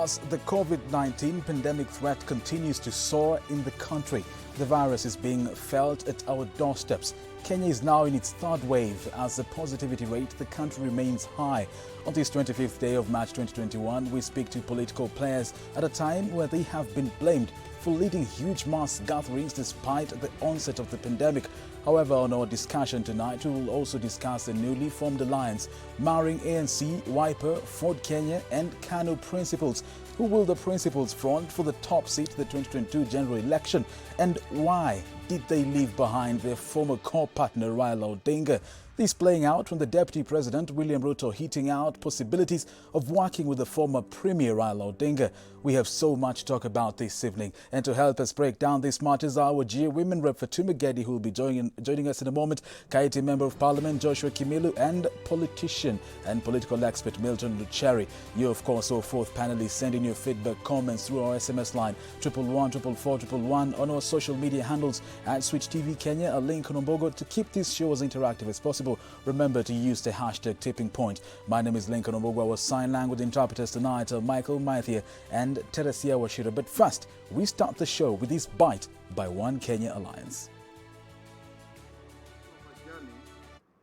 As the COVID-19 pandemic threat continues to soar in the country, the virus is being felt at our doorsteps. Kenya is now in its third wave as the positivity rate in the country remains high. On this 25th day of March 2021, we speak to political players at a time where they have been blamed for leading huge mass gatherings despite the onset of the pandemic. However, on our discussion tonight, we will also discuss the newly formed alliance marrying ANC, Wiper, Ford Kenya and KANU principals. Who will the principals front for the top seat of the 2022 general election? And why did they leave behind their former co-partner Raila Odinga? This playing out from the Deputy President William Ruto hitting out possibilities of working with the former Premier Raila Odinga. We have so much to talk about this evening. And to help us break down this matters, our GA Women Rep Fatuma Gedi, who will be joining us in a moment, Kaiti Member of Parliament Joshua KIMILU, and politician and political expert Milton Lucheri. You, of course, our fourth panelist, send in your feedback, comments through our SMS line 111 444 111, on our social media handles at Switch TV Kenya, a link on Ombogo. To keep this show as interactive as possible, remember to use the hashtag tipping point. My name is Lincoln Ombogo. Our sign language interpreters tonight are Michael Maithia and Teresia Washira. But first, we start the show with this bite by One Kenya Alliance.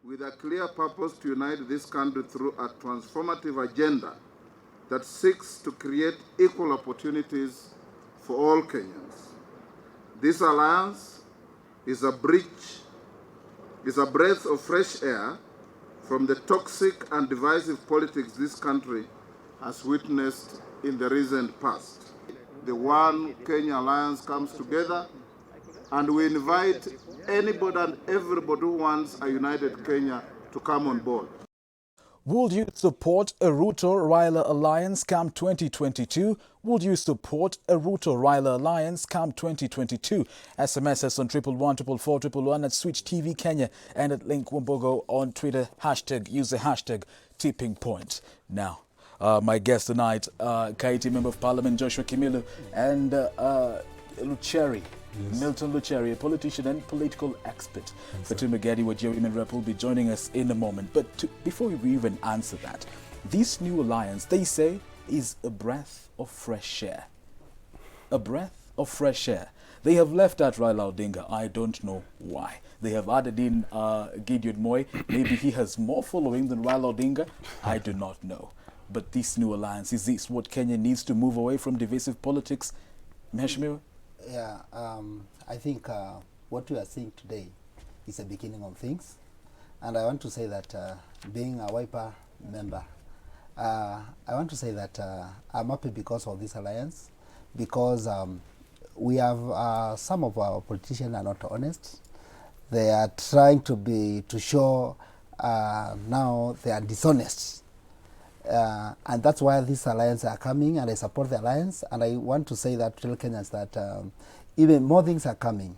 With a clear purpose to unite this country through a transformative agenda that seeks to create equal opportunities for all Kenyans. This alliance is a breath of fresh air from the toxic and divisive politics this country has witnessed in the recent past. The One Kenya Alliance comes together, and we invite anybody and everybody who wants a united Kenya to come on board. Would you support a Ruto-Raila Alliance come 2022? Would you support a Ruto-Raila Alliance come 2022? SMS us on 111 444 at Switch TV Kenya and at Link Wombogo on Twitter. Use the hashtag tipping point. Now, my guest tonight, Kaiti Member of Parliament Joshua KIMILU and Lucheri. Yes. Milton Lucheri, a politician and political expert. Fatuma Gedi, Wajir Women Rep, will be joining us in a moment. But before we even answer that, this new alliance, they say, is a breath of fresh air. A breath of fresh air. They have left out Raila Odinga. I don't know why. They have added in Gideon Moi. Maybe he has more following than Raila Odinga. I do not know. But this new alliance, is this what Kenya needs to move away from divisive politics? Mheshimiwa? Yeah, I think what we are seeing today is the beginning of things. And I want to say that being a Wiper member, I want to say that I'm happy because of this alliance, because we have some of our politicians are not honest. They are trying to show now they are dishonest. And that's why this alliance are coming, and I support the alliance. And I want to say that to tell Kenyans that even more things are coming,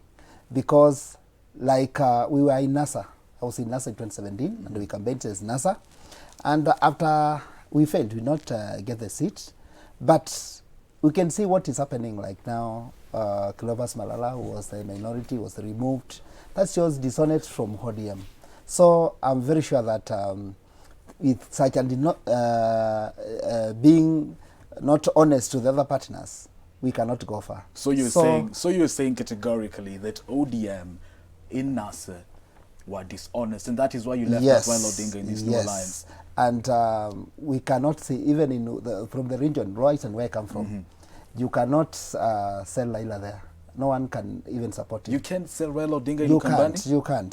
because like we were in NASA. I was in NASA in 2017, and we campaigned as NASA. And after we failed, we not get the seat. But we can see what is happening like now. Clovis Malala, who was the minority, was removed. That shows dishonest from ODM. So I'm very sure that with such and not being not honest to the other partners, we cannot go far. So you're saying categorically that ODM in NASA were dishonest, and that is why you left Raila Odinga in this new alliance. And we cannot see, even in from the region, Royston, where I come from, you cannot sell Raila there. No one can even support him. You can't sell Raila Odinga in Ukambani?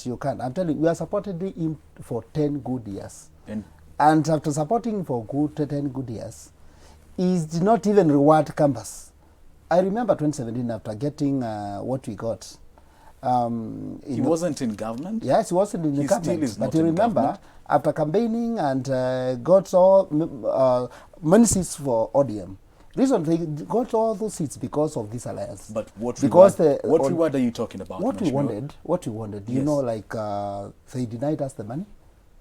You can't. I'm telling you, we are supported him for 10 good years. And after supporting for 10 good years, he did not even reward campus. I remember 2017, after getting what we got. He wasn't in government? Yes, he wasn't in the government. Still is not but you remember, government. After campaigning and got all many seats for ODM. Reason they got all those seats because of this alliance. But what reward are you talking about? What we wanted, you know, like they denied us the money.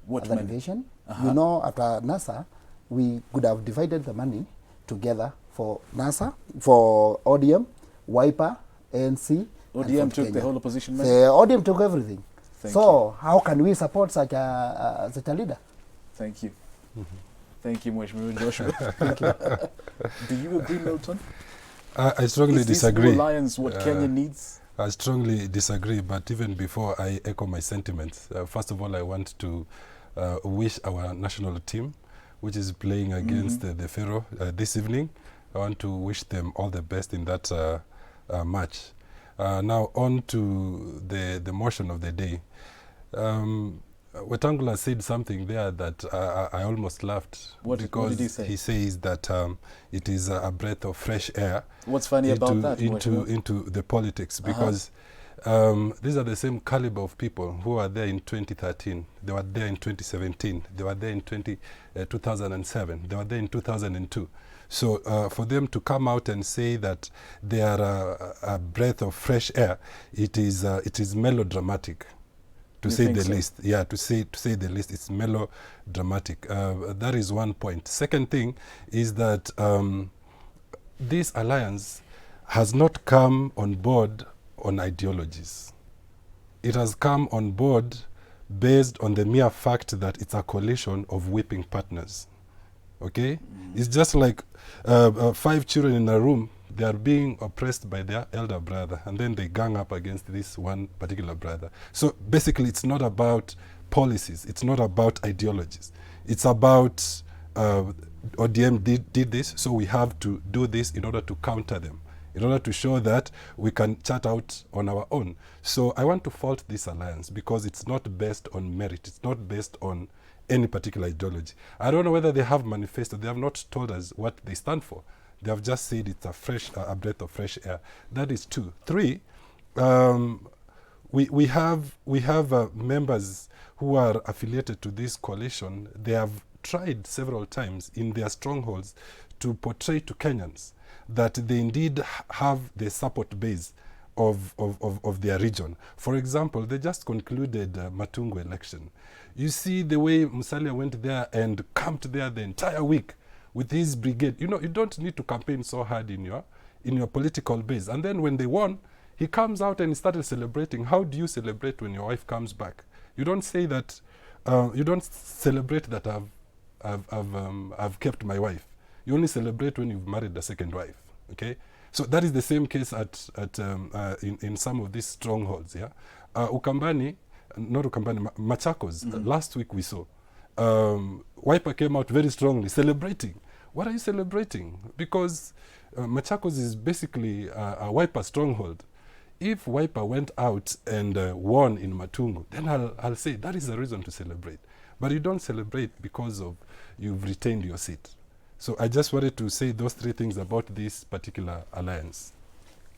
What money? Invasion. You know, after NASA, we could have divided the money together for NASA, for ODM, Wiper, ANC. ODM took the whole opposition money? The ODM took everything. How can we support such a leader? Thank you. Thank you, Mheshimiwa Joshua. Thank you. Do you agree, Milton? I strongly disagree. Is this new alliance what Kenya needs? I strongly disagree, but even before I echo my sentiments, first of all, I want to wish our national team, which is playing against the Pharaoh this evening. I want to wish them all the best in that match. Now on to the motion of the day. Wetangula said something there that I almost laughed. What did he say? He says that it is a breath of fresh air. What's funny about that? Into the politics, because these are the same caliber of people who are there in 2013. They were there in 2017. They were there in 2007. They were there in 2002. So for them to come out and say that they are a breath of fresh air, it is melodramatic. To say the least, yeah. To say the least, it's melodramatic. That is one point. Second thing is that this alliance has not come on board on ideologies. It has come on board based on the mere fact that it's a coalition of weeping partners. Okay, it's just like 5 children in a room. They are being oppressed by their elder brother, and then they gang up against this one particular brother. So basically, it's not about policies. It's not about ideologies. It's about ODM did this, so we have to do this in order to counter them, in order to show that we can chart out on our own. So I want to fault this alliance because it's not based on merit. It's not based on any particular ideology. I don't know whether they have manifesto. They have not told us what they stand for. They have just said it's a breath of fresh air. That is 2. 3, we have members who are affiliated to this coalition. They have tried several times in their strongholds to portray to Kenyans that they indeed have the support base of their region. For example, they just concluded Matungu election. You see the way Musalia went there and camped there the entire week with his brigade. You know, you don't need to campaign so hard in your political base. And then when they won, he comes out and started celebrating. How do you celebrate when your wife comes back? You don't say that, you don't celebrate that I've kept my wife. You only celebrate when you've married a second wife, okay? So that is the same case in some of these strongholds, yeah? Machakos, last week we saw. Wiper came out very strongly celebrating. What are you celebrating? Because Machakos is basically a Wiper stronghold. If Wiper went out and won in Matungu, then I'll say that is a reason to celebrate. But you don't celebrate because of you've retained your seat. So I just wanted to say those 3 things about this particular alliance.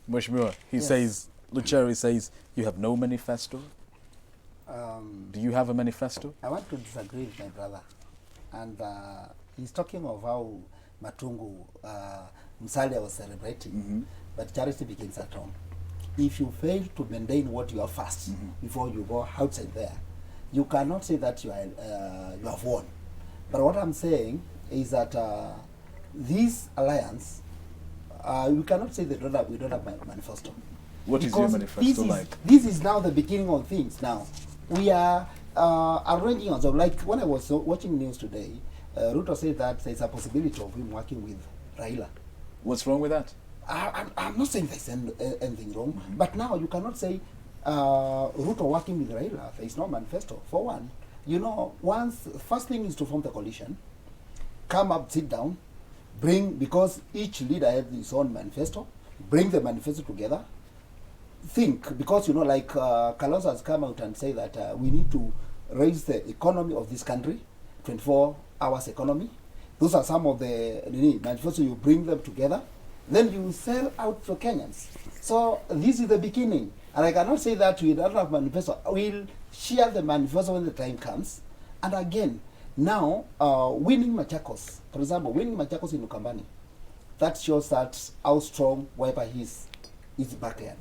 Mheshimiwa, he says, Lucheri says, you have no manifesto. Do you have a manifesto? I want to disagree with my brother. And he's talking of how Matungu, Musalia was celebrating, but charity begins at home. If you fail to maintain what you are first before you go outside there, you cannot say that you have won. But what I'm saying is that this alliance, we cannot say that we don't have a manifesto. What is your manifesto like? This is now the beginning of things now. We are arranging on, so like when I was watching news today, Ruto said that there's a possibility of him working with Raila. What's wrong with that? I'm not saying there's anything wrong, but now you cannot say Ruto working with Raila. There is no manifesto. For one, you know, first thing is to form the coalition, come up, sit down, because each leader has his own manifesto, bring the manifesto together, think, because you know, like KALONZO has come out and say that we need to raise the economy of this country, 24 hours economy. Those are some of the manifesto. You bring them together, then you sell out to Kenyans. So this is the beginning, and I cannot say that we don't have manifesto. We'll share the manifesto when the time comes. And again, now winning Machakos, for example, winning Machakos in Ukambani, that shows that how strong Wiper is backyard.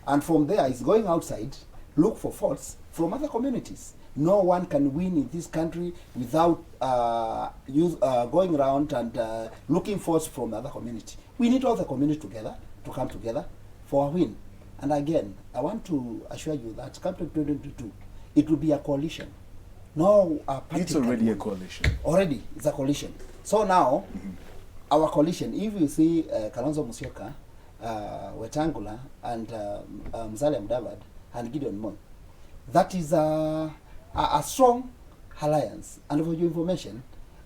And from there, it's going outside, look for faults from other communities. No one can win in this country without going around and looking faults from the other community. We need all the community together to come together for a win. And again, I want to assure you that come to 2022, it will be a coalition. no party. It's already a coalition. Already, it's a coalition. So now, our coalition, if you see Kalonzo Musyoka, Wetangula, and Musalia Mudavadi, and Gideon Moi, that is a strong alliance. And for your information,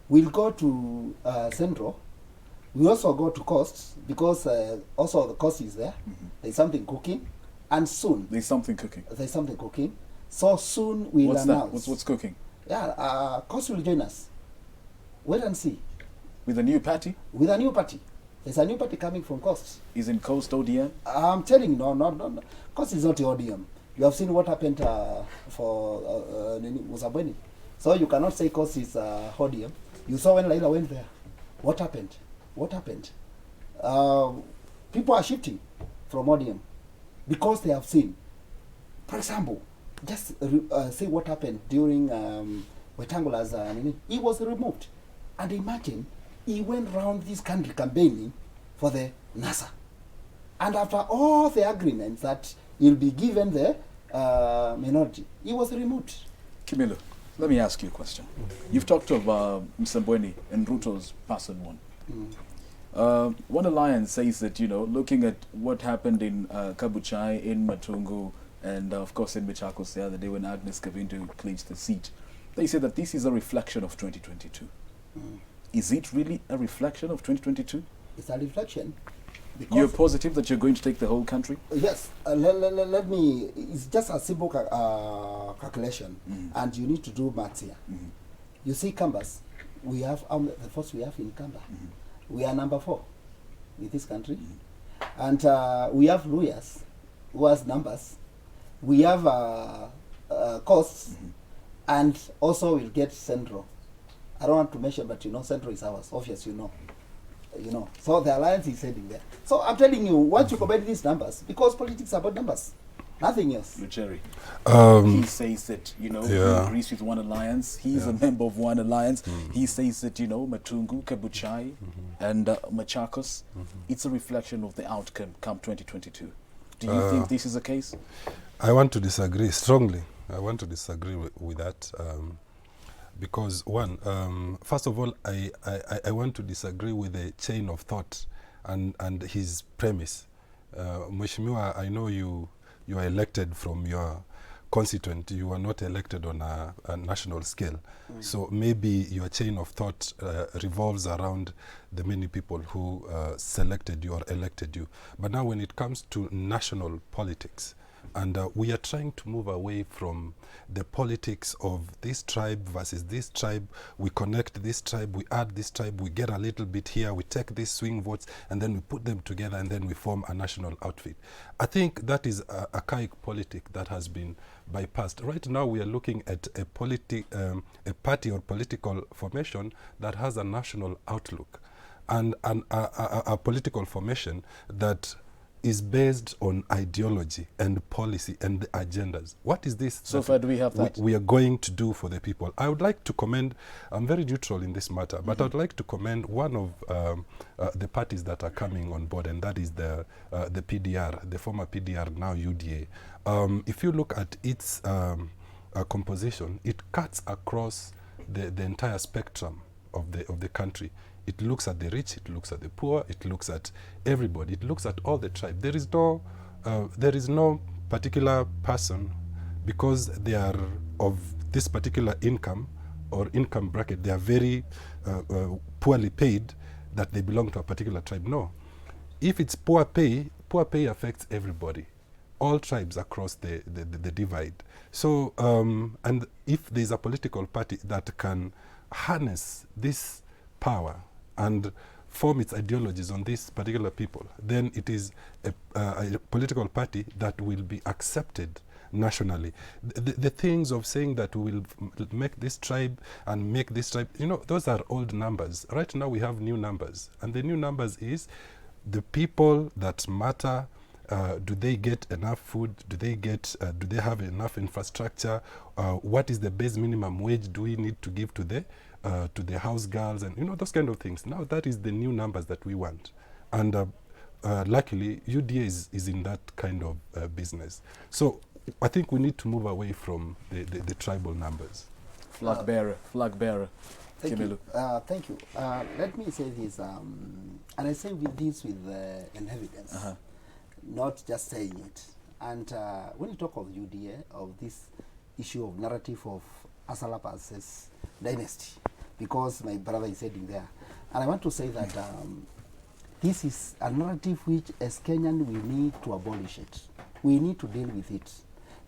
we'll go to Central. We also go to Coast, because also the Coast is there. There's something cooking, and soon There's something cooking. there's something cooking. So soon we'll What's announce. that? What's cooking? Yeah, Coast will join us. Wait and see. With a new party? With a new party. There's a new party coming from Coast. Is in Coast ODM? I'm telling you, no. Coast is not the ODM. You have seen what happened for Musabweni. So you cannot say Coast is ODM. You saw when Raila went there. What happened? What happened? People are shifting from ODM because they have seen. For example, just say what happened during Wetangula's he was removed. And imagine, he went around this country campaigning for the NASA. And after all the agreements that he'll be given the minority, he was removed. KIMILU, let me ask you a question. You've talked of Msambweni and Ruto's person one. One alliance says that, looking at what happened in Kabuchai, in Matungu, and of course in Machakos the other day when Agnes Kavindu clinched the seat, they say that this is a reflection of 2022. Is it really a reflection of 2022? It's a reflection. You're positive that you're going to take the whole country? Yes. Let me, it's just a simple calculation, and you need to do maths here. You see Canvas, we have, the force we have in Kamba. We are number 4 in this country. And we have lawyers who has numbers. We have costs, and also we'll get Central. I don't want to mention, but Central is ours. Obvious, So the alliance is heading there. So I'm telling you, once you combine these numbers, because politics is about numbers, nothing else. Lucheri, he says that, he agrees with one alliance. He's a member of one alliance. He says that, Matungu, Kabuchai, and Machakos, it's a reflection of the outcome come 2022. Do you think this is the case? I want to disagree strongly. I want to disagree with that. Because one, first of all, I want to disagree with the chain of thought and his premise. Mheshimiwa, I know you are elected from your constituent. You are not elected on a national scale. So maybe your chain of thought revolves around the many people who selected you or elected you. But now when it comes to national politics, and we are trying to move away from the politics of this tribe versus this tribe. We connect this tribe, we add this tribe, we get a little bit here, we take these swing votes, and then we put them together, and then we form a national outfit. I think that is a archaic politic that has been bypassed. Right now we are looking at a party or political formation that has a national outlook, and a political formation that is based on ideology and policy and the agendas. What is this? So far, do we have that? We are going to do for the people. I would like to commend, I'm very neutral in this matter, but I would like to commend one of the parties that are coming on board, and that is the PDR, the former PDR, now UDA. If you look at its composition, it cuts across the entire spectrum of the country. It looks at the rich, it looks at the poor, it looks at everybody, it looks at all the tribe. There is no particular person, because they are of this particular income or income bracket, they are very poorly paid, that they belong to a particular tribe. No. If it's poor pay affects everybody, all tribes across the divide. So, and if there's a political party that can harness this power and form its ideologies on these particular people, then it is a political party that will be accepted nationally. The things of saying that we will make this tribe and make this tribe, those are old numbers. Right now we have new numbers, and the new numbers is the people that matter. Do they get enough food? Do they have enough infrastructure? What is the base minimum wage do we need to give to the house girls, and those kind of things. Now that is the new numbers that we want, and luckily UDA is in that kind of business. So I think we need to move away from the tribal numbers. Flag bearer, Thank KIMILU. you. Thank you. Let me say this, and I say with this with an evidence, not just saying it. And when you talk of UDA, of this issue of narrative of Asala versus dynasty, because my brother is heading there, and I want to say that this is a narrative which, as Kenyan, we need to abolish it. We need to deal with it.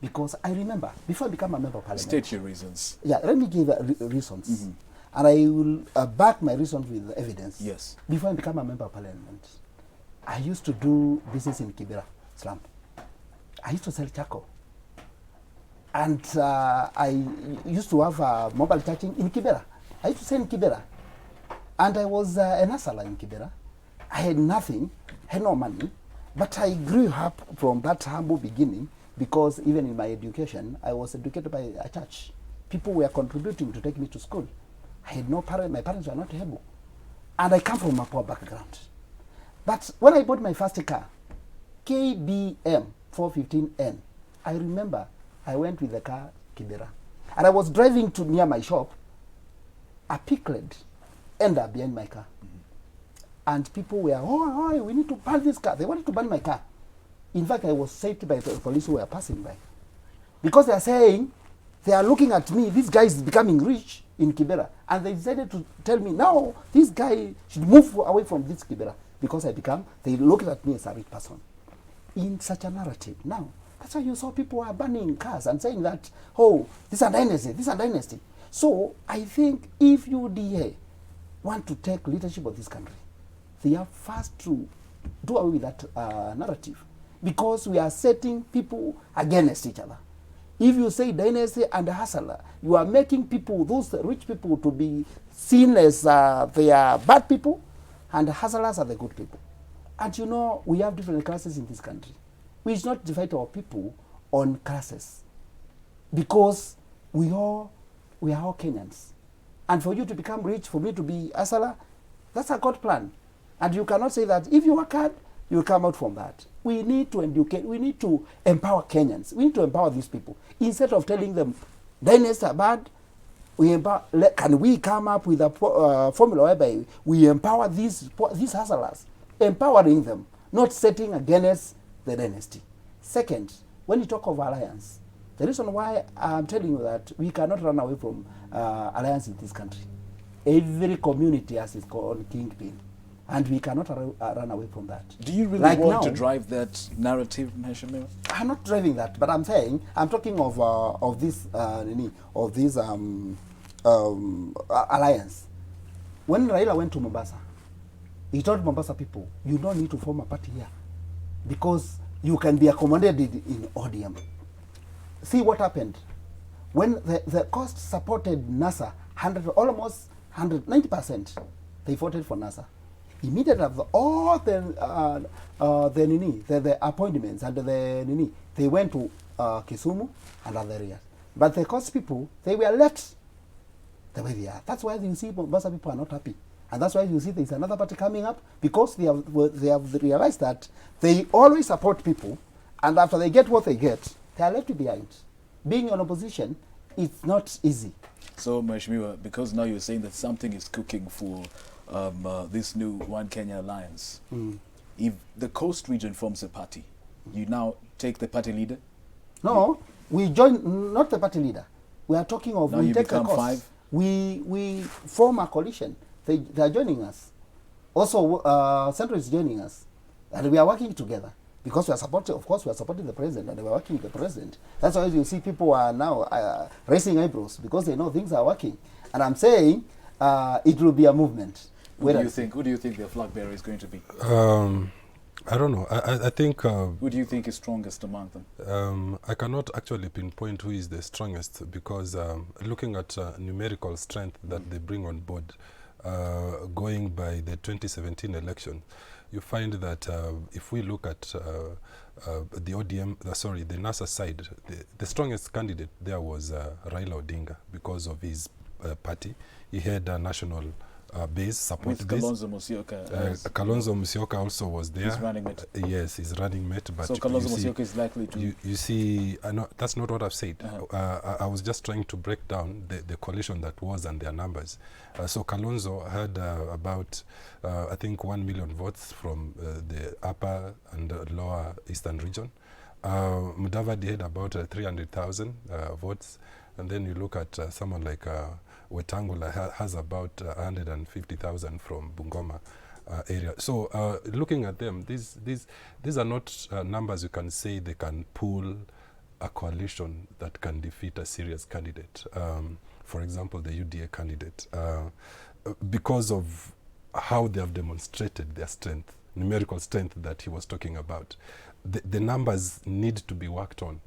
Because I remember, before I became a member of parliament... State your reasons. Yeah, let me give reasons. And I will back my reasons with evidence. Yes. Before I became a member of parliament, I used to do business in Kibera slum. I used to sell charcoal. And I used to have a mobile charging in Kibera. I used to sell in Kibera. And I was an Asala in Kibera. I had nothing, had no money, but I grew up from that humble beginning because even in my education, I was educated by a church. People were contributing to take me to school. I had no parents, my parents were not able. And I come from a poor background. But when I bought my first car, KBM 415N, I remember I went with the car Kibera. And I was driving to near my shop, a pickled ended up behind my car. And people were, oh, we need to ban this car. They wanted to ban my car. In fact, I was saved by the police who were passing by. Because they are saying, they are looking at me, this guy is becoming rich in Kibera. And they decided to tell me, no, this guy should move away from this Kibera. Because they looked at me as a rich person. In such a narrative. Now, that's why you saw people were banning cars and saying that, oh, this is a dynasty, this is a dynasty. So, I think if UDA want to take leadership of this country, they are first to do away with that narrative, because we are setting people against each other. If you say dynasty and hustler, you are making people, those rich people, to be seen as they are bad people, and the hustlers are the good people. And you know, we have different classes in this country. We should not divide our people on classes, because we are all Kenyans. And for you to become rich, for me to be hustler, that's a God plan. And you cannot say that if you work hard, you will come out from that. We need to educate, we need to empower Kenyans. We need to empower these people. Instead of telling them dynasties are bad, can we come up with a formula whereby we empower these hustlers, empowering them, not setting against the dynasty. Second, when you talk of alliance, the reason why I'm telling you that we cannot run away from alliance in this country. Every community has its own kingpin. And we cannot run away from that. Do you really like want now, to drive that narrative, Mheshimiwa? I'm not driving that, but I'm saying, I'm talking of this alliance. When Raila went to Mombasa, he told Mombasa people, you don't need to form a party here, because you can be accommodated in ODM. See what happened. When the cost supported NASA, almost 190%, they voted for NASA. Immediately after all the appointments and they went to Kisumu and other areas. But the cost people, they were left the way they are. That's why you see Mombasa people are not happy. And that's why you see there's another party coming up, because they have realized that they always support people, and after they get what they get, they are left behind. Being in opposition, it's not easy. So, Mheshimiwa, because now you're saying that something is cooking for this new One Kenya Alliance, if the coast region forms a party, you now take the party leader? No, we join, not the party leader. We are talking of, now we you take the become coast. 5? We form a coalition. They are joining us. Also, Central is joining us. And we are working together. Because we are supporting, of course, we are supporting the president, and we are working with the president. That's why you see people are now raising eyebrows, because they know things are working. And I'm saying it will be a movement. Who do you think the flag bearer is going to be? I don't know. I think... who do you think is strongest among them? I cannot actually pinpoint who is the strongest, because looking at numerical strength that they bring on board, going by the 2017 election, you find that if we look at the ODM, the NASA side, the strongest candidate there was Raila Odinga, because of his party. He had a national base, support With base. Kalonzo Musyoka. Kalonzo Musyoka also was there. He's running mate. Yes, he's running mate. But So Kalonzo Musyoka is likely to... You see, that's not what I've said. I was just trying to break down the coalition that was and their numbers. So Kalonzo had about, I think, 1 million votes from the upper and lower eastern region. Mudavadi had about 300,000 votes. And then you look at someone like Wetangula has about 150,000 from Bungoma area. So looking at them, these are not numbers you can say they can pull a coalition that can defeat a serious candidate. For example, the UDA candidate, because of how they have demonstrated their strength, numerical strength that he was talking about. The numbers need to be worked on.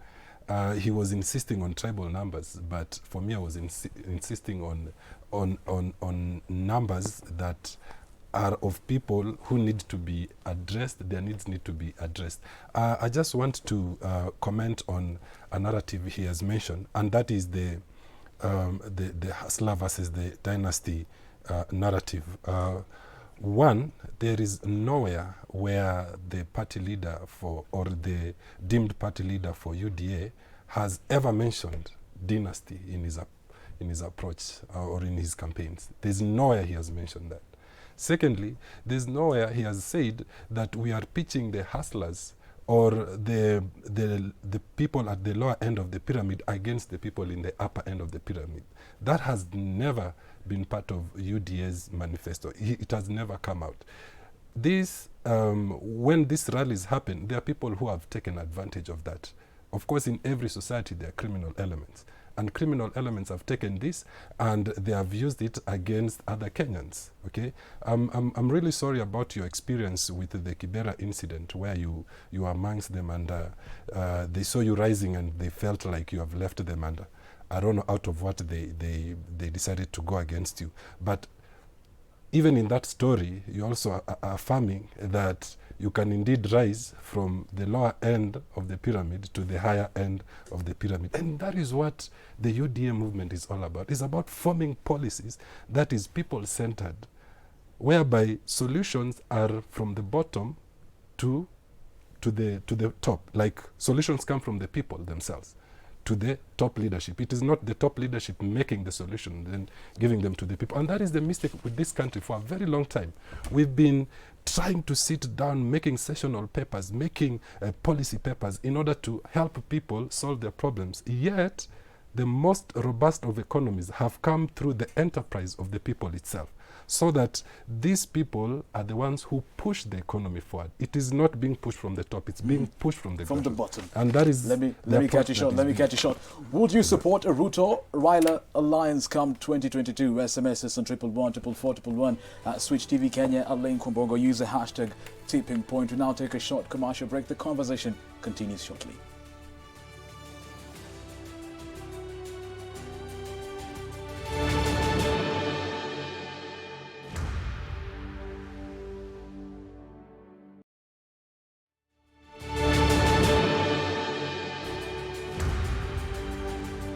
He was insisting on tribal numbers, but for me, I was insisting on numbers that are of people who need to be addressed. Their needs need to be addressed. I just want to comment on a narrative he has mentioned, and that is the hustler versus the dynasty narrative. One, there is nowhere where the party leader or the deemed party leader for UDA has ever mentioned dynasty in his approach or in his campaigns. There's nowhere he has mentioned that. Secondly, there's nowhere he has said that we are pitching the hustlers or the people at the lower end of the pyramid against the people in the upper end of the pyramid. That has never been part of UDA's manifesto. It has never come out. This, when these rallies happen, there are people who have taken advantage of that. Of course, in every society, there are criminal elements. And criminal elements have taken this and they have used it against other Kenyans. Okay, I'm really sorry about your experience with the Kibera incident, where you were amongst them and they saw you rising and they felt like you have left them, and I don't know out of what they decided to go against you. But even in that story, you also are affirming that you can indeed rise from the lower end of the pyramid to the higher end of the pyramid. And that is what the UDA movement is all about. It's about forming policies that is people-centered, whereby solutions are from the bottom to the top. Like solutions come from the people themselves to the top leadership. It is not the top leadership making the solution, then giving them to the people. And that is the mistake with this country for a very long time. We've been trying to sit down, making sessional papers, making policy papers in order to help people solve their problems. Yet, the most robust of economies have come through the enterprise of the people itself. So that these people are the ones who push the economy forward. It is not being pushed from the top, it's being pushed from the bottom. And that is... Let me catch you short. Would you support a Ruto-Raila Alliance come 2022? SMS is on 111 Switch TV Kenya, Alain Kumbongo. Use the hashtag tipping point. We now take a short commercial break. The conversation continues shortly.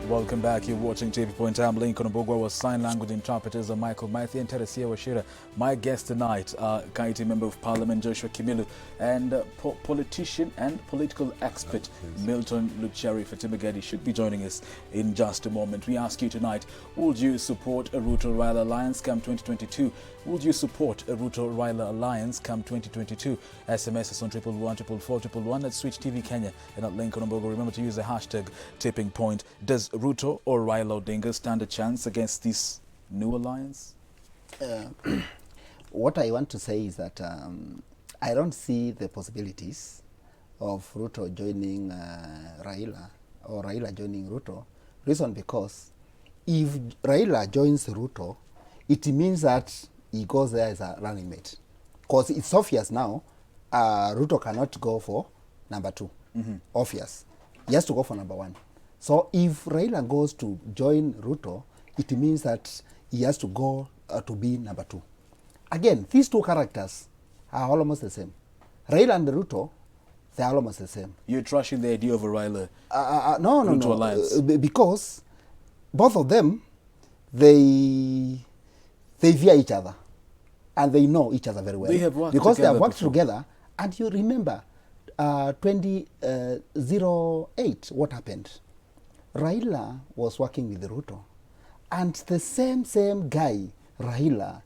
Welcome back. You're watching TV Point. I'm Lincoln Obogwa. Our sign language interpreters are Michael Maithy and Teresia Washira. My guest tonight, Kaiti Member of Parliament Joshua KIMILU, and politician and political expert Milton Lucheri Fatimagadi should be joining us in just a moment. We ask you tonight, would you support a Ruto-Raila Alliance come 2022? Would you support a Ruto-Raila Alliance come 2022? SMS is on 111 at Switch TV Kenya and at Lincoln Obogwa. Remember to use the hashtag tipping point. Does Ruto or Raila Odinga stand a chance against this new alliance? What I want to say is that I don't see the possibilities of Ruto joining Raila or Raila joining Ruto. Reason because if Raila joins Ruto, it means that he goes there as a running mate. Because it's obvious now, Ruto cannot go for number 2. Obvious. He has to go for number 1. So if Raila goes to join Ruto, it means that he has to go to be number 2. Again, these two characters are almost the same. Raila and Ruto, they are almost the same. You're trashing the idea of a Raila Ruto alliance. Because both of them, they they fear each other. And they know each other very well. They have worked because they have together worked before. together. And you remember 2008, what happened? Raila was working with Ruto. And the same guy, Raila,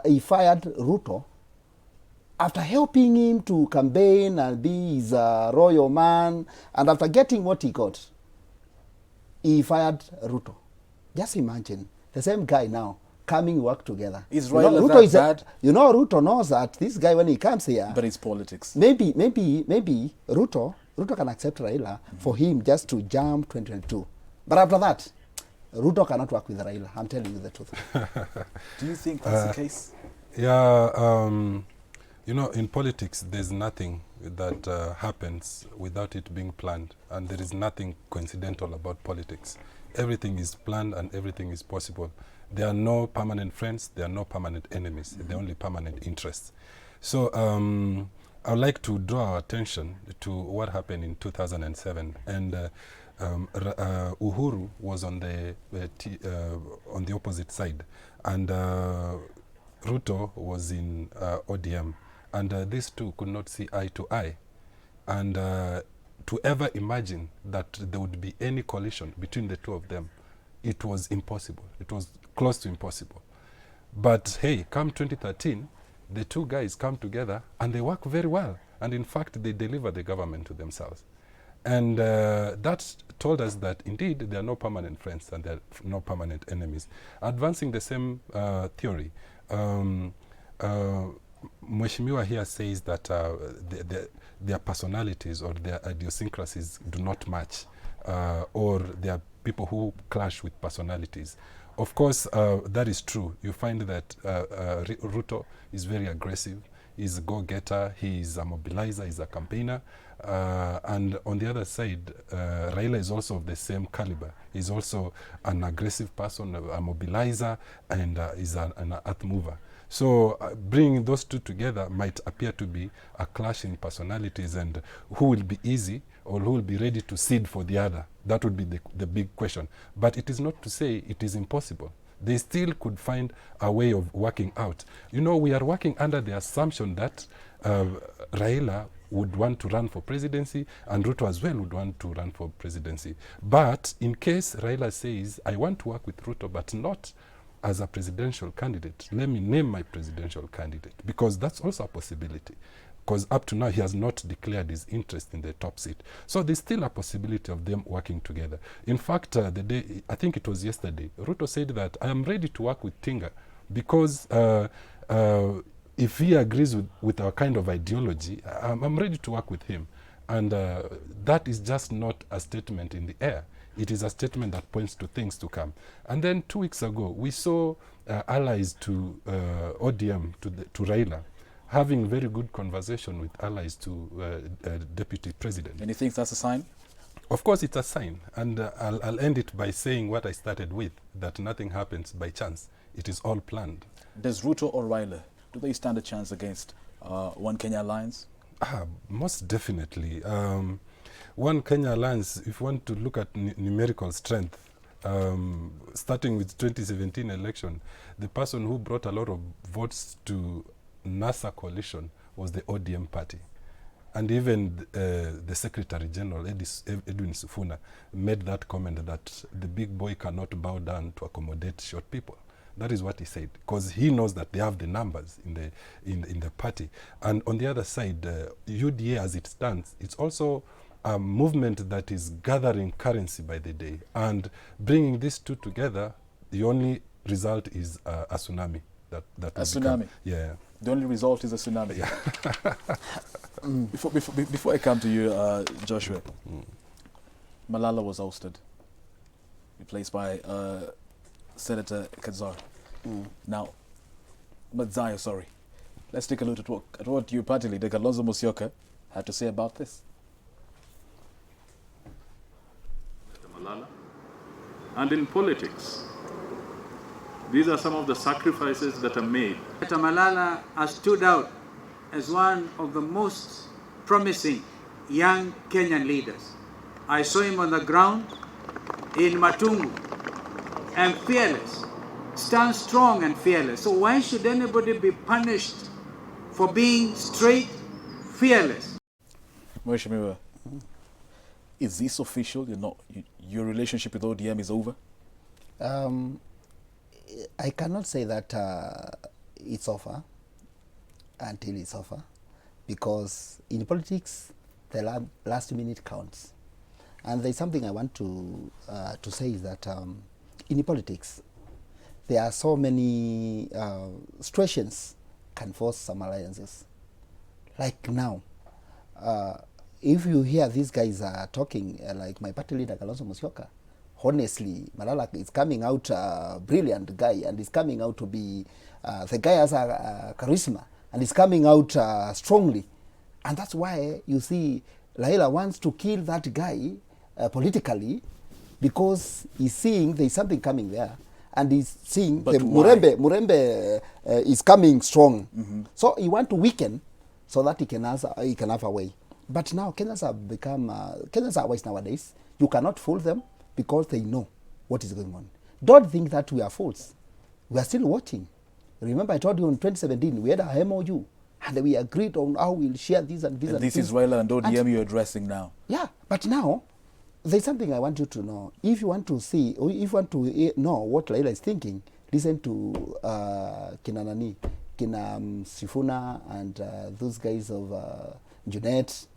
he fired Ruto after helping him to campaign and be his royal man. And after getting what he got, he fired Ruto. Just imagine, the same guy now coming work together. Is You know, Raila Ruto that is bad? You know, Ruto knows that this guy, when he comes here, But it's politics. maybe Ruto can accept Raila for him just to jump 2022. But after that, Ruto cannot work with Raila. I'm telling you the truth. Do you think that's the case? Yeah, you know, in politics, there's nothing that happens without it being planned, and there is nothing coincidental about politics. Everything is planned and everything is possible. There are no permanent friends, there are no permanent enemies, there are only permanent interests. So I would like to draw our attention to what happened in 2007, and Uhuru was on the opposite side, and Ruto was in ODM, and these two could not see eye to eye. And to ever imagine that there would be any coalition between the two of them, it was impossible. It was close to impossible. But hey, come 2013, the two guys come together and they work very well. And in fact, they deliver the government to themselves. And that told us that indeed there are no permanent friends and there are no permanent enemies. Advancing the same theory, Mheshimiwa here says that their personalities or their idiosyncrasies do not match, or there are people who clash with personalities. Of course, that is true. You find that Ruto is very aggressive, he's a go-getter, he's a mobilizer, he's a campaigner. And on the other side, Raila is also of the same caliber. He's also an aggressive person, a mobilizer, and is an earth mover. So bringing those two together might appear to be a clash in personalities, and who will be easy or who will be ready to cede for the other. That would be the big question. But it is not to say it is impossible. They still could find a way of working out. You know, we are working under the assumption that Raila would want to run for presidency and Ruto as well would want to run for presidency. But in case Raila says, I want to work with Ruto, but not as a presidential candidate, let me name my presidential candidate, because that's also a possibility. Because up to now, he has not declared his interest in the top seat. So there's still a possibility of them working together. In fact, the day, I think it was yesterday, Ruto said that I am ready to work with Tinga because if he agrees with our kind of ideology, I'm ready to work with him. And that is just not a statement in the air. It is a statement that points to things to come. And then 2 weeks ago, we saw allies to ODM, to Raila, having very good conversation with allies to Deputy President. And you think that's a sign? Of course, it's a sign. And I'll end it by saying what I started with, that nothing happens by chance. It is all planned. Does Ruto or Raila, do they stand a chance against One Kenya Alliance? Most definitely. One Kenya Alliance, if you want to look at numerical strength, starting with 2017 election, the person who brought a lot of votes to NASA coalition was the ODM party. And even the Secretary General, Edwin Sifuna, made that comment that the big boy cannot bow down to accommodate short people. That is what he said, because he knows that they have the numbers in the party. And on the other side, UDA as it stands, it's also a movement that is gathering currency by the day. And bringing these two together, the only result is a tsunami. That A tsunami? Yeah. The only result is a tsunami. Yeah. Before I come to you, Joshua, Malala was ousted, replaced by Senator Kadzar. Now, Madzaya, sorry. Let's take a look at what your party leader, KALONZO Musyoka, had to say about this. Malala. And in politics, these are some of the sacrifices that are made. Malala has stood out as one of the most promising young Kenyan leaders. I saw him on the ground in Matungu, and fearless, stand strong and fearless. So why should anybody be punished for being straight, fearless? Mheshimiwa, is this official? Your relationship with ODM is over? I cannot say that it's over until it's over, because in politics, the last minute counts. And there's something I want to say is that in politics, there are so many situations can force some alliances. Like now, if you hear these guys are talking, like my party leader KALONZO, honestly, Malala is coming out a brilliant guy, and is coming out to be, the guy has a charisma, and is coming out strongly. And that's why you see Raila wants to kill that guy politically, because he's seeing there's something coming there, and he's seeing but the Murembe is coming strong. So he want to weaken so that he can have a way. But now Kenyans have become, Kenyans are wise nowadays. You cannot fool them because they know what is going on. Don't think that we are fools. We are still watching. Remember I told you in 2017, we had a MOU, and we agreed on how we'll share this and this. And this is Raila and ODM you're addressing now. Yeah, but now, there's something I want you to know. If you want to see, or if you want to know what Raila is thinking, listen to Kina Sifuna and those guys of Junet.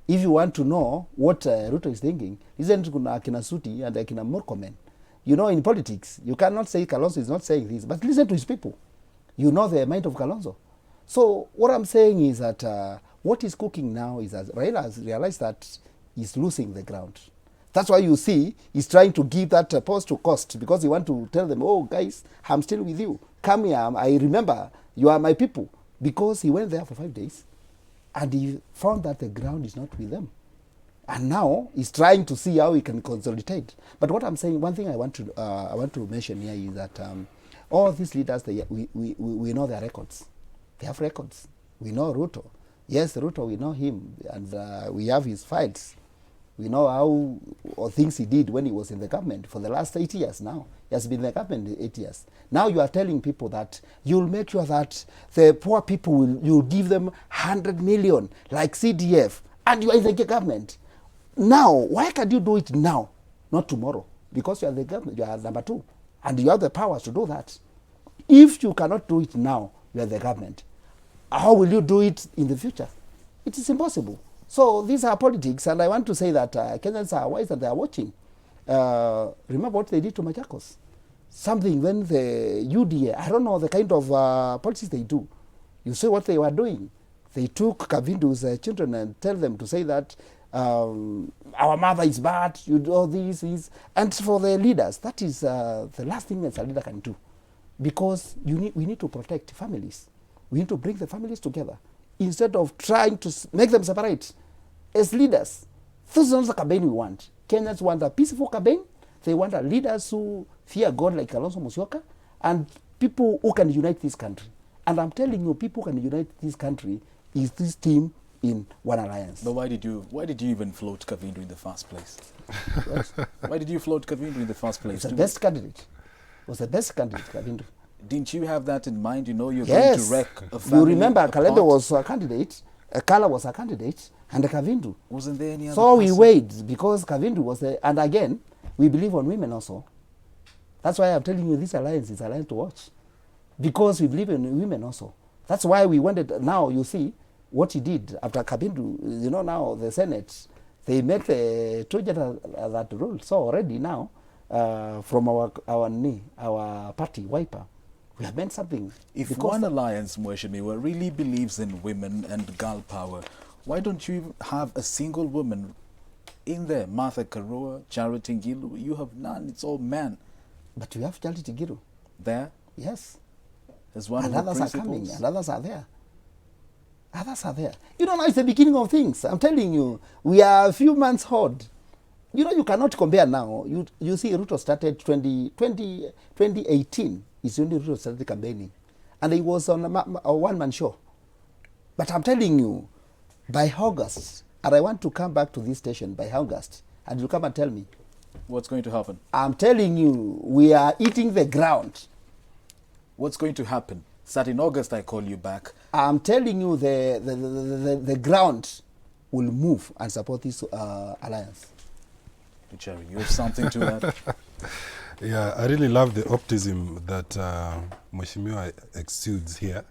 If you want to know what Ruto is thinking, listen to Kina Suti and Kina Murkomen. You know, in politics, you cannot say KALONZO is not saying this, but listen to his people. You know the mind of KALONZO. So what I'm saying is that what is cooking now is that Raila has realized that he's losing the ground. That's why you see he's trying to give that post to cost, because he want to tell them, oh guys, I'm still with you. Come here, I remember you are my people. Because he went there for 5 days and he found that the ground is not with them. And now he's trying to see how he can consolidate. But what I'm saying, one thing I want to mention here is that all these leaders, we know their records. They have records. We know Ruto. Yes, Ruto, we know him, and we have his files. We know how or things he did when he was in the government for the last 8 years now. He has been in the government 8 years. Now you are telling people that you'll make sure that the poor people, you'll give them 100 million like CDF, and you are in the government. Now, why can't you do it now, not tomorrow? Because you are the government, you are number 2, and you have the powers to do that. If you cannot do it now, you are the government. How will you do it in the future? It is impossible. So these are politics, and I want to say that Kenyans are wise and they are watching. Remember what they did to Machakos? Something when the UDA, I don't know the kind of policies they do. You see what they were doing. They took Kavindu's children and tell them to say that our mother is bad, you do all this. And for the leaders, that is the last thing that a leader can do. Because we need to protect families. We need to bring the families together instead of trying to make them separate. As leaders, this is not the campaign we want. Kenyans want a peaceful campaign. They want leaders who fear God like KALONZO Musyoka, and people who can unite this country. And I'm telling you, people who can unite this country is this team in one alliance. But why did you even float Kavindu in the first place? Why did you float Kavindu in the first place? It's the best candidate. It was the best candidate, Kavindu. Didn't you have that in mind? You know, you're Yes. going to wreck a family. You remember, apart. Kalebe was a candidate, Kala was a candidate, and Kavindu. Wasn't there any other So we person? wait, because Kavindu was there. And again, we believe on women also. That's why I'm telling you this alliance is a alliance to watch. Because we believe in women also. That's why we wanted, now you see what he did after Kavindu. You know, now the Senate, they make the two gender that rule. So already now, from our party, Wiper, we have meant something. If one alliance, Mheshimiwa, really believes in women and girl power, why don't you have a single woman in there? Martha Karua, Charity Ngilu, you have none. It's all men. But you have Charity Ngilu. There? Yes. As one And of the others are principals. coming, and others are there. Others are there. You know, now it's the beginning of things. I'm telling you, we are a few months old. You know, you cannot compare now. You see, Ruto started 2018. It's only Ruto started campaigning. And he was on a one-man show. But I'm telling you, by August, and I want to come back to this station by August, and you'll come and tell me. What's going to happen? I'm telling you, we are eating the ground. What's going to happen? Start in August, I call you back. I'm telling you, the ground will move and support this alliance. Jerry, you have something to add? Yeah, I really love the optimism that Mheshimiwa exudes here,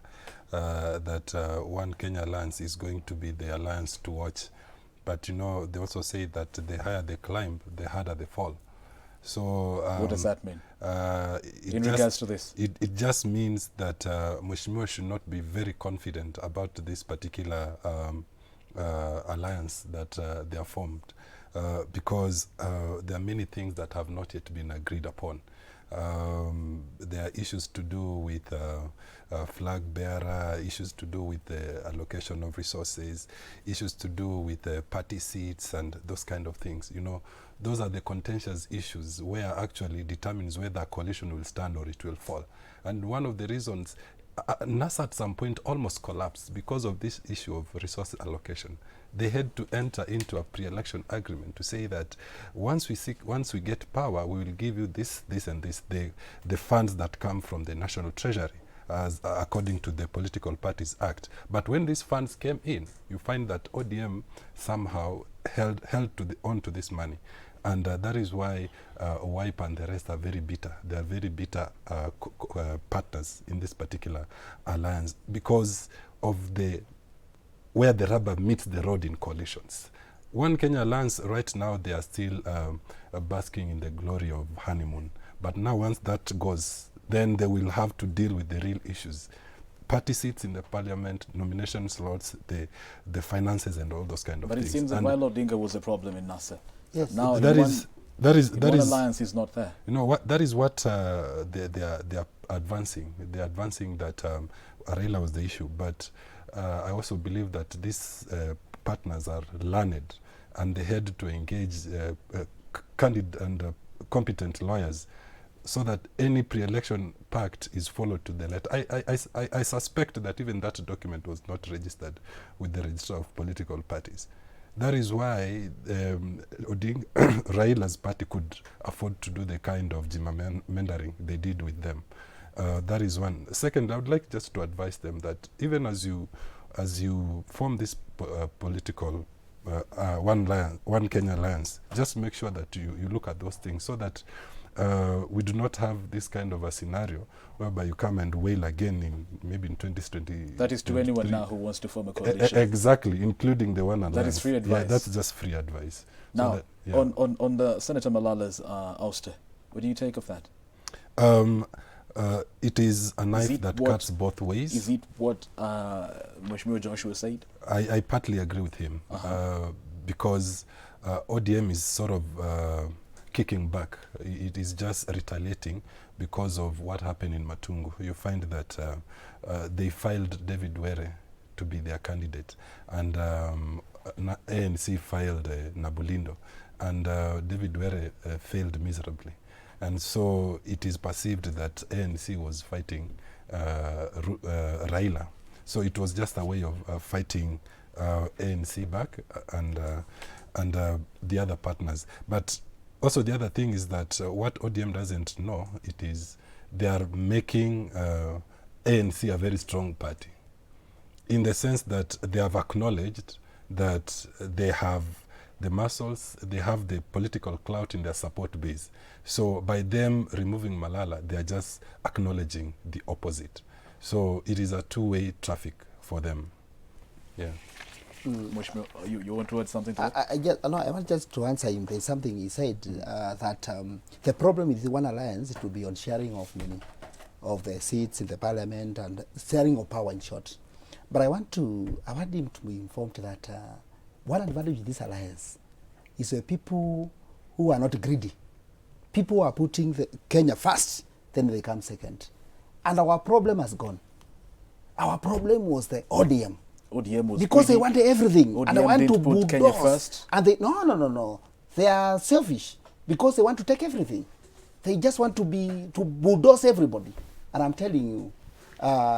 that One Kenya Alliance is going to be the alliance to watch. But, you know, they also say that the higher they climb, the harder they fall. So what does that mean in just, regards to this? It just means that Mheshimiwa should not be very confident about this particular alliance that they are formed. Because there are many things that have not yet been agreed upon. There are issues to do with flag bearer, issues to do with the allocation of resources, issues to do with party seats and those kind of things. You know, those are the contentious issues where actually determines whether a coalition will stand or it will fall. And one of the reasons NASA at some point almost collapsed because of this issue of resource allocation. They had to enter into a pre-election agreement to say that once we get power, we will give you this, this, and this, the funds that come from the National Treasury, as according to the Political Parties Act. But when these funds came in, you find that ODM somehow held on to this money. And that is why Wiper and the rest are very bitter. They are very bitter partners in this particular alliance because of where the rubber meets the road in coalitions. One Kenya Alliance, right now, they are still basking in the glory of honeymoon. But now once that goes, then they will have to deal with the real issues. Party seats in the parliament, nomination slots, the finances and all those kind of things. But it seems that Raila Odinga was a problem in NASA. Yes. Now that is alliance is not there. You know what? That is what they are advancing. They are advancing that Raila was the issue, but I also believe that these partners are learned, and they had to engage candid and competent lawyers, so that any pre-election pact is followed to the letter. I suspect that even that document was not registered with the Register of Political Parties. That is why Raila's party could afford to do the kind of gerrymandering they did with them. That is one. Second, I would like just to advise them that even as you form this political One Kenya Alliance, just make sure that you look at those things so that we do not have this kind of a scenario whereby you come and wail again maybe in 2020. That is to anyone now who wants to form a coalition. Exactly, including the One Alliance. That is free advice. Yeah, that's just free advice. Now, so that, yeah. on the Senator Malala's ouster, what do you take of that? It is a knife that cuts both ways. Is it what Mheshimiwa Joshua said? I partly agree with him because ODM is sort of kicking back. It is just retaliating because of what happened in Matungu. You find that they filed David Were to be their candidate, and ANC filed Nabulindo, and David Were failed miserably. And so it is perceived that ANC was fighting Raila. So it was just a way of fighting ANC back and the other partners. But also the other thing is that what ODM doesn't know, it is they are making ANC a very strong party, in the sense that they have acknowledged that they have the muscles, they have the political clout in their support base. So by them removing Malala, they are just acknowledging the opposite. So it is a two-way traffic for them. Yeah. You want to add something to that? I want just to answer him. There's something he said that the problem with the One Alliance, it will be on sharing of money, of the seats in the parliament and sharing of power in short. But I want him to be informed that one advantage of this alliance is people who are not greedy. People who are putting Kenya first, then they come second. And our problem has gone. Our problem was the ODM. ODM was because greedy. They wanted everything. ODM and they want to put Kenya first. And they no. They are selfish because they want to take everything. They just want to bulldoze everybody. And I'm telling you,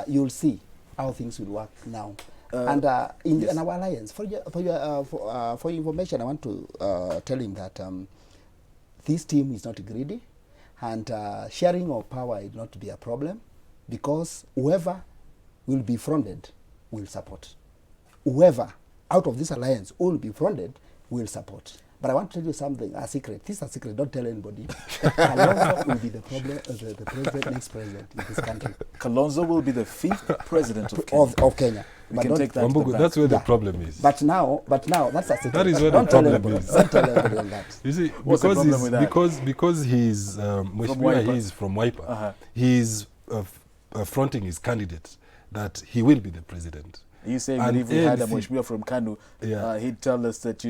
you'll see how things will work now. And in our alliance, for your information, I want to tell him that this team is not greedy, and sharing of power is not to be a problem. because whoever will be fronted will support. Whoever out of this alliance will be fronted will support. But I want to tell you something, a secret. This is a secret, don't tell anybody. Kalonzo will be the president, next president in this country. Kalonzo will be the 5th president of Kenya. Of Kenya. We But can don't- take that to the bank. That's where the problem is. But now, that's a secret. That is where Don't the tell problem anybody. is. Don't tell anybody on that. You see, What's the because problem he's with that? because he's Mheshimiwa, Wiper. he's from Wiper. Uh-huh. He's fronting his candidate that he will be the president. You saying And that if we had a anything- Mheshimiwa from Kanu, Yeah. he'd tell us that,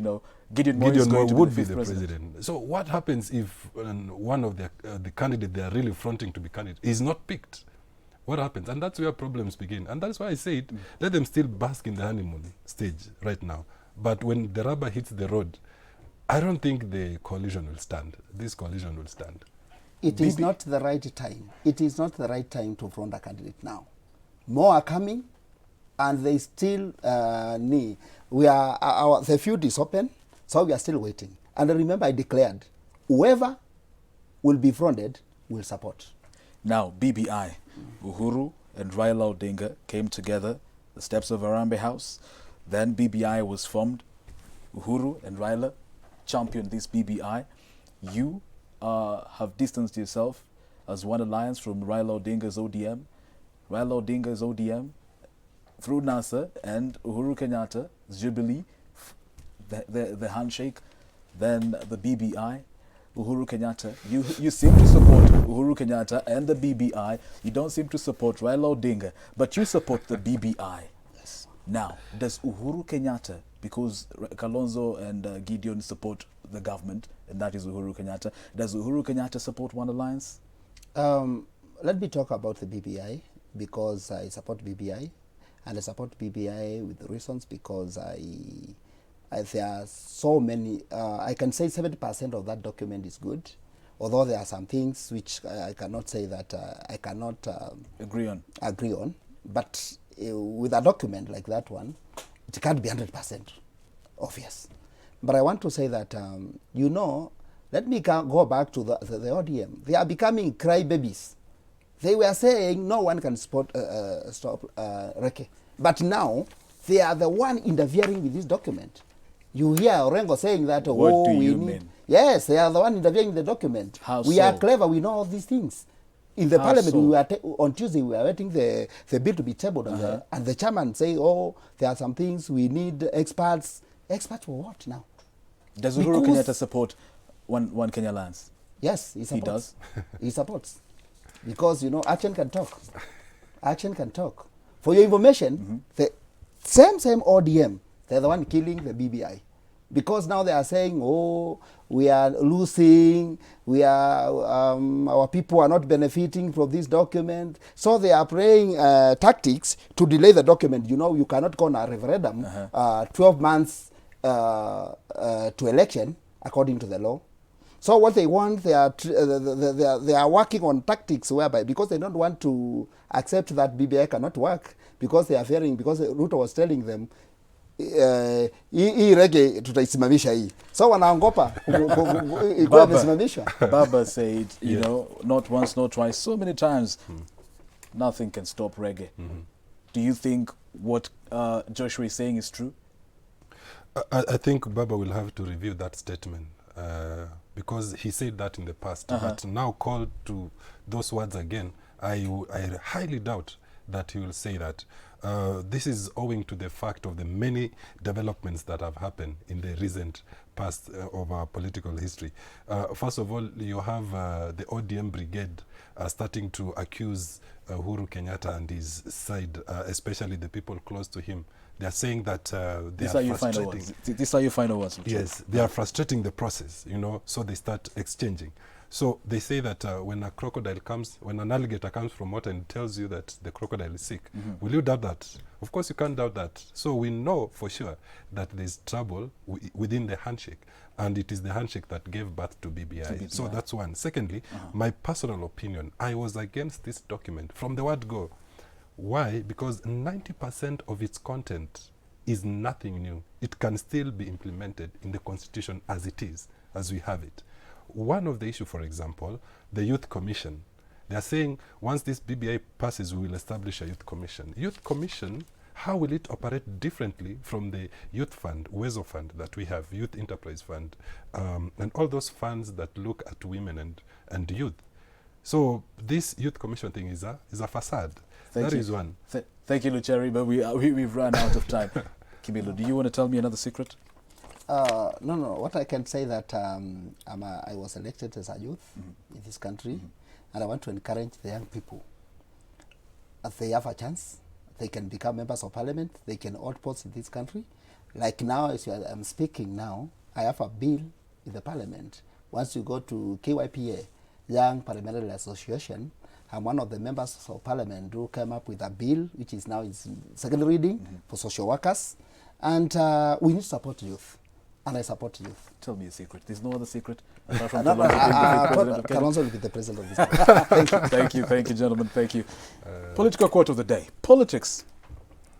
Gideon Moi is Gideon Moi going to would be be the the 5th president. president. So what happens if one of the candidate they are really fronting to be candidate is not picked? What happens? And that's where problems begin. And that's why I said, let them still bask in the honeymoon stage right now. But when the rubber hits the road, I don't think the coalition will stand. This coalition will stand. It is not the right time. It is not the right time to front a candidate now. More are coming, and they still need. The feud is open, so we are still waiting. And remember, I declared, whoever will be fronted will support. Now, BBI, Uhuru and Raila Odinga came together, the steps of Harambee House. Then BBI was formed. Uhuru and Raila championed this BBI. You have distanced yourself as one alliance from Raila Odinga's ODM. Raila Odinga's ODM through NASA and Uhuru Kenyatta's Jubilee, the handshake, then the BBI. Uhuru Kenyatta, you seem to support Uhuru Kenyatta and the BBI. You don't seem to support Raila Odinga, but you support the BBI. Yes. Now, does Uhuru Kenyatta, because Kalonzo and Gideon support the government, and that is Uhuru Kenyatta, does Uhuru Kenyatta support one alliance? Let me talk about the BBI, because I support BBI, and I support BBI with the reasons because there are so many, I can say 70% of that document is good, although there are some things which I cannot say that I cannot Agree on. But with a document like that one, it can't be 100% obvious. But I want to say that, let me go back to the ODM. They are becoming crybabies. They were saying no one can stop Reke. But now, they are the one interfering with this document. You hear Orengo saying that, What do you mean? Yes, they are the one interfering in the document. How we so? are clever, we know all these things. In the How parliament, so? on Tuesday, we were waiting the bill to be tabled, and the chairman say, there are some things we need experts. Experts for what now? Does Uhuru Kenyatta support one Kenya alliance? Yes, he supports. does? He supports. Because, action can talk. Action can talk. For your information, the same ODM, they're the one killing the BBI. Because now they are saying, we are losing, our people are not benefiting from this document. So they are playing tactics to delay the document. You cannot go on a referendum 12 months to election, according to the law. So what they want, they are working on tactics whereby, because they don't want to accept that BBI cannot work, because they are fearing, because Ruto was telling them, hii rege tutaisimamisha hii. So wanaangopa ikuwa imesimamishwa. Baba said, not once, not twice, so many times, nothing can stop reggae. Do you think what Joshua is saying is true? I think Baba will have to review that statement because he said that in the past, but now called to those words again, I highly doubt that he will say that. This is owing to the fact of the many developments that have happened in the recent past of our political history. First of all, you have the ODM brigade starting to accuse Uhuru Kenyatta and his side, especially the people close to him. They are saying that they are frustrating. These are your final words. Yes, they are frustrating the process, so they start exchanging. So they say that when a crocodile comes, when an alligator comes from water and tells you that the crocodile is sick, will you doubt that? Of course you can't doubt that. So we know for sure that there's trouble within the handshake, and it is the handshake that gave birth to BBI. So that's one. Secondly, my personal opinion, I was against this document from the word go. Why? Because 90% of its content is nothing new. It can still be implemented in the Constitution as it is, as we have it. One of the issue, for example, the Youth Commission, They are saying once this BBI passes, we will establish a youth commission. Youth commission, how will it operate differently from the youth fund, Uwezo fund that we have, youth enterprise fund, and all those funds that look at women and youth? So this youth commission thing is a facade. That is one. Thank you, Lucheri, but we've run out of time. KIMILU, do you want to tell me another secret? No. What I can say that I was elected as a youth in this country, and I want to encourage the young people. If they have a chance, they can become members of parliament. They can hold posts in this country. Like now, as I'm speaking now, I have a bill in the parliament. Once you go to KYPA, Young Parliamentary Association, I'm one of the members of parliament who came up with a bill, which is now in second reading for social workers. And we need to support youth. And I support youth. Tell me a secret. There's no other secret apart from Kalonzo will be the president of this country. Thank you, gentlemen. Thank you. Political quote of the day. Politics,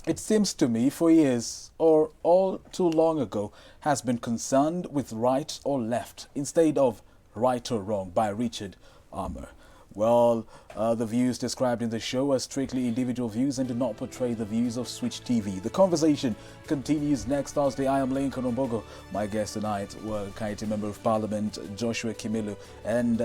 it seems to me, for years or all too long ago, has been concerned with right or left instead of right or wrong, by Richard Armour. Well, the views described in the show are strictly individual views and do not portray the views of Switch TV. The conversation continues next Thursday. I am Lincoln Ombogo. My guests tonight were Kaiti Member of Parliament Joshua KIMILU and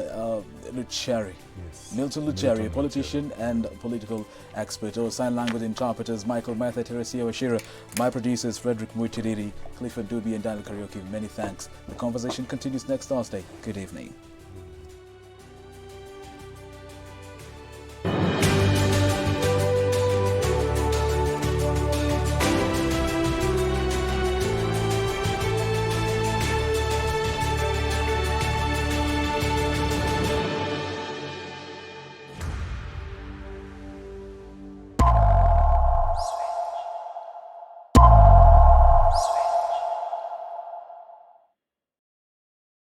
Lucheri. Yes. Milton Lucheri, a politician and political expert. Our sign language interpreters Michael Matha, Teresia Washira. My producers Frederick Mutiriri, Clifford Duby and Daniel Karaoke. Many thanks. The conversation continues next Thursday. Good evening.